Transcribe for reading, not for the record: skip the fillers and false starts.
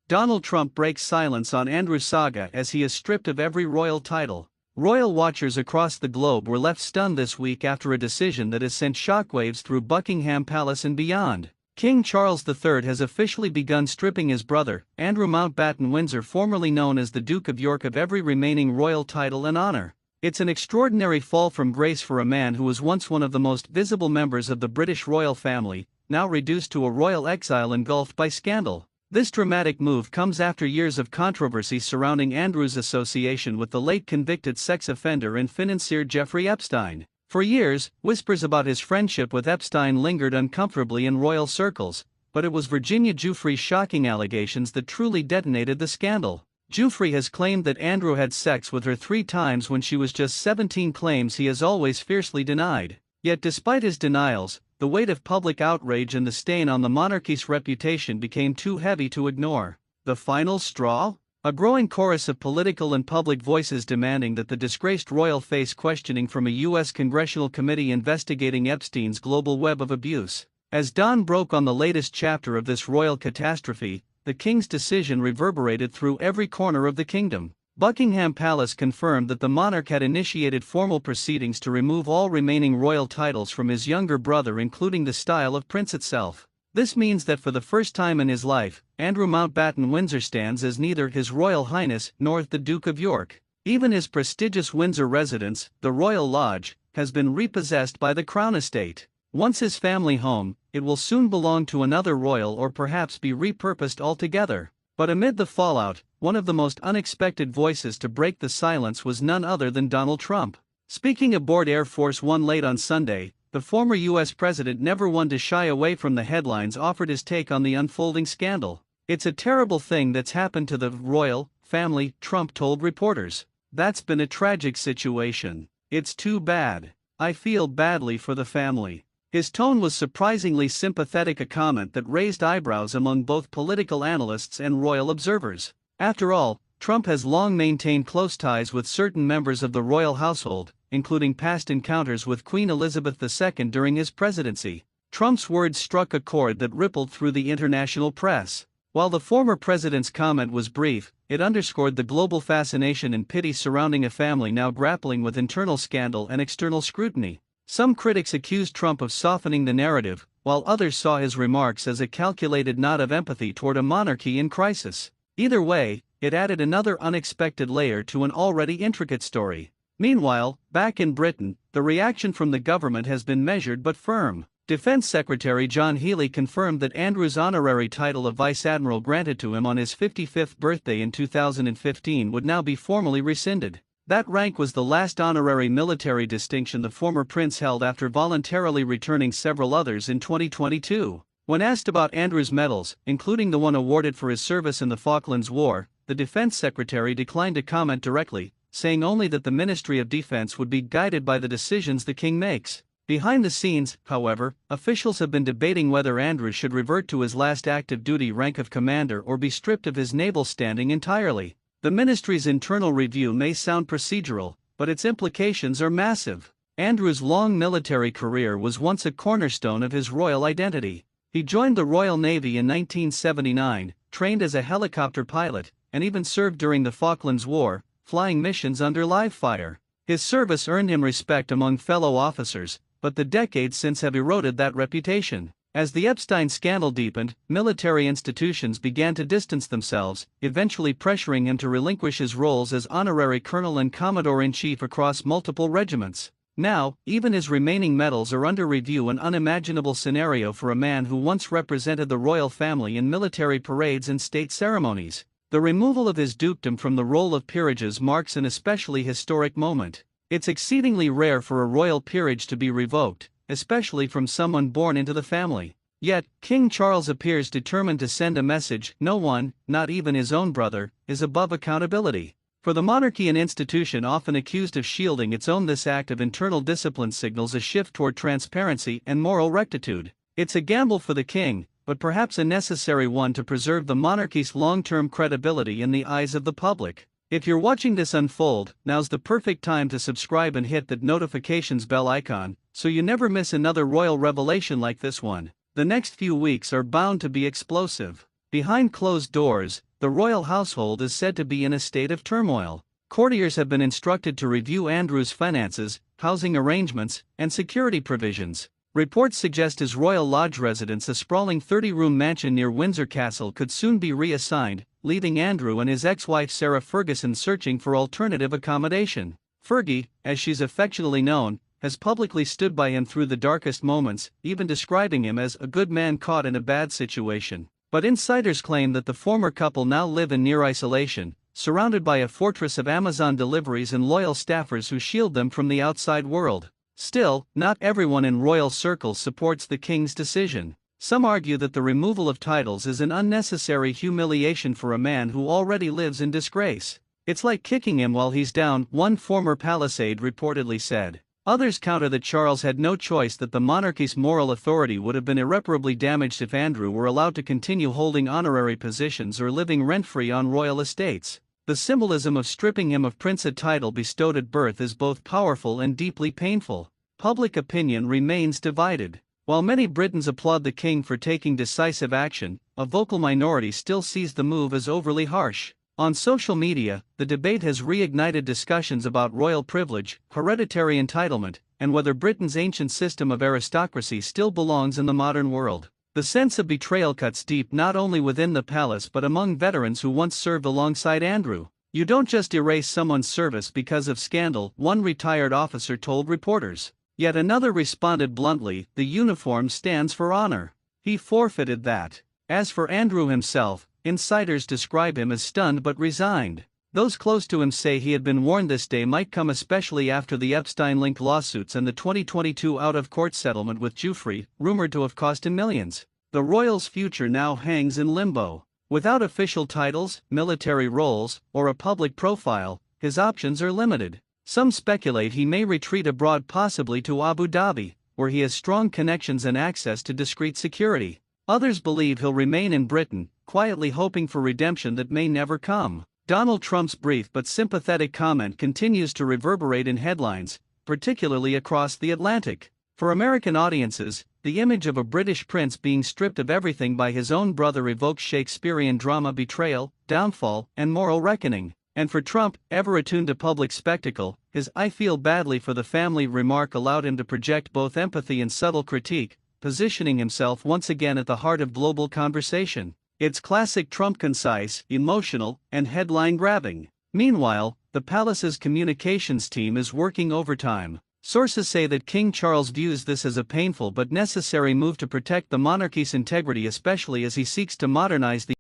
Donald Trump breaks silence on Andrew's saga as he is stripped of every royal title. Royal watchers across the globe were left stunned this week after a decision that has sent shockwaves through Buckingham Palace and beyond. King Charles III has officially begun stripping his brother, Andrew Mountbatten Windsor, formerly known as the Duke of York, of every remaining royal title and honor. It's an extraordinary fall from grace for a man who was once one of the most visible members of the British royal family, now reduced to a royal exile engulfed by scandal. This dramatic move comes after years of controversy surrounding Andrew's association with the late convicted sex offender and financier Jeffrey Epstein. For years, whispers about his friendship with Epstein lingered uncomfortably in royal circles, but it was Virginia Giuffre's shocking allegations that truly detonated the scandal. Giuffre has claimed that Andrew had sex with her 3 times when she was just 17, claims he has always fiercely denied. Yet despite his denials, the weight of public outrage and the stain on the monarchy's reputation became too heavy to ignore. The final straw? A growing chorus of political and public voices demanding that the disgraced royal face questioning from a U.S. congressional committee investigating Epstein's global web of abuse. As dawn broke on the latest chapter of this royal catastrophe, the king's decision reverberated through every corner of the kingdom. Buckingham Palace confirmed that the monarch had initiated formal proceedings to remove all remaining royal titles from his younger brother, including the style of prince itself. This means that for the first time in his life, Andrew Mountbatten Windsor stands as neither His Royal Highness nor the Duke of York. Even his prestigious Windsor residence, the Royal Lodge, has been repossessed by the Crown Estate. Once his family home, it will soon belong to another royal or perhaps be repurposed altogether. But amid the fallout, one of the most unexpected voices to break the silence was none other than Donald Trump. Speaking aboard Air Force One late on Sunday, the former U.S. president, never one to shy away from the headlines, offered his take on the unfolding scandal. "It's a terrible thing that's happened to the royal family," Trump told reporters. "That's been a tragic situation. It's too bad. I feel badly for the family." His tone was surprisingly sympathetic, a comment that raised eyebrows among both political analysts and royal observers. After all, Trump has long maintained close ties with certain members of the royal household, including past encounters with Queen Elizabeth II during his presidency. Trump's words struck a chord that rippled through the international press. While the former president's comment was brief, it underscored the global fascination and pity surrounding a family now grappling with internal scandal and external scrutiny. Some critics accused Trump of softening the narrative, while others saw his remarks as a calculated nod of empathy toward a monarchy in crisis. Either way, it added another unexpected layer to an already intricate story. Meanwhile, back in Britain, the reaction from the government has been measured but firm. Defense Secretary John Healey confirmed that Andrew's honorary title of Vice Admiral, granted to him on his 55th birthday in 2015, would now be formally rescinded. That rank was the last honorary military distinction the former prince held after voluntarily returning several others in 2022. When asked about Andrew's medals, including the one awarded for his service in the Falklands War, the defense secretary declined to comment directly, saying only that the Ministry of Defense would be guided by the decisions the king makes. Behind the scenes, however, officials have been debating whether Andrew should revert to his last active duty rank of commander or be stripped of his naval standing entirely. The ministry's internal review may sound procedural, but its implications are massive. Andrew's long military career was once a cornerstone of his royal identity. He joined the Royal Navy in 1979, trained as a helicopter pilot, and even served during the Falklands War, flying missions under live fire. His service earned him respect among fellow officers, but the decades since have eroded that reputation. As the Epstein scandal deepened, military institutions began to distance themselves, eventually pressuring him to relinquish his roles as honorary colonel and commodore-in-chief across multiple regiments. Now, even his remaining medals are under review, an unimaginable scenario for a man who once represented the royal family in military parades and state ceremonies. The removal of his dukedom from the roll of peerages marks an especially historic moment. It's exceedingly rare for a royal peerage to be revoked, especially from someone born into the family. Yet, King Charles appears determined to send a message: no one, not even his own brother, is above accountability. For the monarchy, an institution often accused of shielding its own, this act of internal discipline signals a shift toward transparency and moral rectitude. It's a gamble for the king, but perhaps a necessary one to preserve the monarchy's long-term credibility in the eyes of the public. If you're watching this unfold, now's the perfect time to subscribe and hit that notifications bell icon, so you never miss another royal revelation like this one. The next few weeks are bound to be explosive. Behind closed doors, the royal household is said to be in a state of turmoil. Courtiers have been instructed to review Andrew's finances, housing arrangements, and security provisions. Reports suggest his Royal Lodge residence, a sprawling 30-room mansion near Windsor Castle, could soon be reassigned, leaving Andrew and his ex-wife Sarah Ferguson searching for alternative accommodation. Fergie, as she's affectionately known, has publicly stood by him through the darkest moments, even describing him as a good man caught in a bad situation. But insiders claim that the former couple now live in near isolation, surrounded by a fortress of Amazon deliveries and loyal staffers who shield them from the outside world. Still, not everyone in royal circles supports the king's decision. Some argue that the removal of titles is an unnecessary humiliation for a man who already lives in disgrace. It's like kicking him while he's down, one former palace aide reportedly said. Others counter that Charles had no choice, that the monarchy's moral authority would have been irreparably damaged if Andrew were allowed to continue holding honorary positions or living rent-free on royal estates. The symbolism of stripping him of princely title bestowed at birth is both powerful and deeply painful. Public opinion remains divided. While many Britons applaud the king for taking decisive action, a vocal minority still sees the move as overly harsh. On social media, the debate has reignited discussions about royal privilege, hereditary entitlement, and whether Britain's ancient system of aristocracy still belongs in the modern world. The sense of betrayal cuts deep not only within the palace but among veterans who once served alongside Andrew. "You don't just erase someone's service because of scandal," one retired officer told reporters. Yet another responded bluntly, "The uniform stands for honor. He forfeited that." As for Andrew himself, insiders describe him as stunned but resigned. Those close to him say he had been warned this day might come, especially after the Epstein-linked lawsuits and the 2022 out-of-court settlement with Giuffre, rumored to have cost him millions. The royal's future now hangs in limbo. Without official titles, military roles, or a public profile, his options are limited. Some speculate he may retreat abroad, possibly to Abu Dhabi, where he has strong connections and access to discreet security. Others believe he'll remain in Britain, quietly hoping for redemption that may never come. Donald Trump's brief but sympathetic comment continues to reverberate in headlines, particularly across the Atlantic. For American audiences, the image of a British prince being stripped of everything by his own brother evokes Shakespearean drama, betrayal, downfall, and moral reckoning. And for Trump, ever attuned to public spectacle, his "I feel badly for the family" remark allowed him to project both empathy and subtle critique, positioning himself once again at the heart of global conversation. It's classic Trump: concise, emotional, and headline-grabbing. Meanwhile, the palace's communications team is working overtime. Sources say that King Charles views this as a painful but necessary move to protect the monarchy's integrity, especially as he seeks to modernize the